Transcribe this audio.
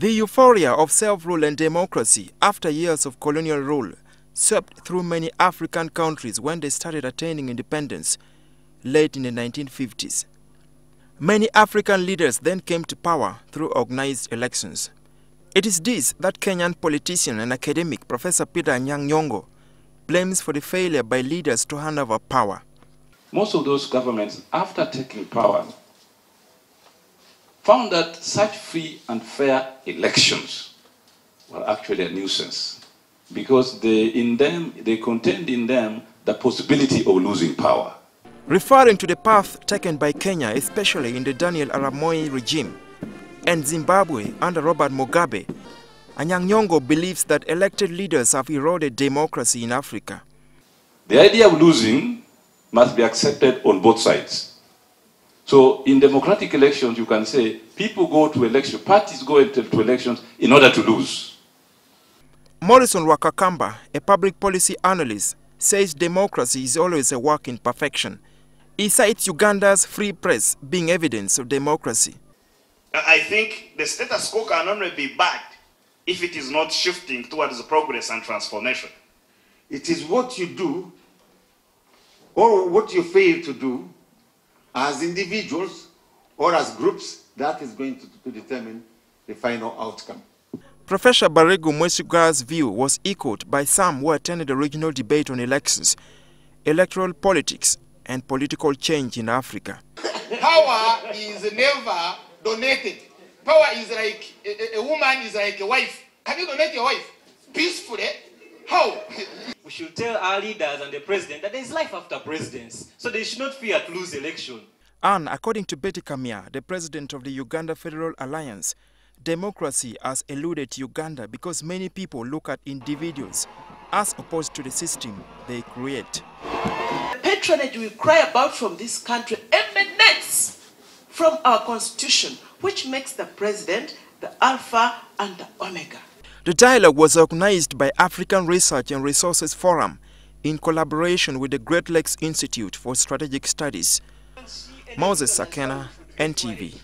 The euphoria of self-rule and democracy after years of colonial rule swept through many African countries when they started attaining independence late in the 1950s. Many African leaders then came to power through organized elections. It is this that Kenyan politician and academic Professor Anyang Nyong'o blames for the failure by leaders to hand over power. Most of those governments, after taking power, found that such free and fair elections were actually a nuisance because they contained in them the possibility of losing power. Referring to the path taken by Kenya, especially in the Daniel Arap Moi regime, and Zimbabwe under Robert Mugabe, Anyang Nyong'o believes that elected leaders have eroded democracy in Africa. The idea of losing must be accepted on both sides. So in democratic elections, you can say people go to elections, parties go to elections in order to lose. Morrison Wakakamba, a public policy analyst, says democracy is always a work in perfection. He cites Uganda's free press being evidence of democracy. I think the status quo can only be bad if it is not shifting towards progress and transformation. It is what you do or what you fail to do as individuals or as groups that is going to determine the final outcome. Professor Baregu Mwesuga's view was echoed by some who attended the regional debate on elections, electoral politics, and political change in Africa. Power is never donated. Power is like a woman is like a wife. Can you donate your wife peacefully? How? We should tell our leaders and the president that there is life after presidents, so they should not fear to lose election. And according to Betty Kamya, the president of the Uganda Federal Alliance, democracy has eluded Uganda because many people look at individuals as opposed to the system they create. The patronage we cry about from this country emanates from our constitution, which makes the president the alpha and the omega. The dialogue was organized by African Research and Resources Forum in collaboration with the Great Lakes Institute for Strategic Studies. Moses Akena, NTV.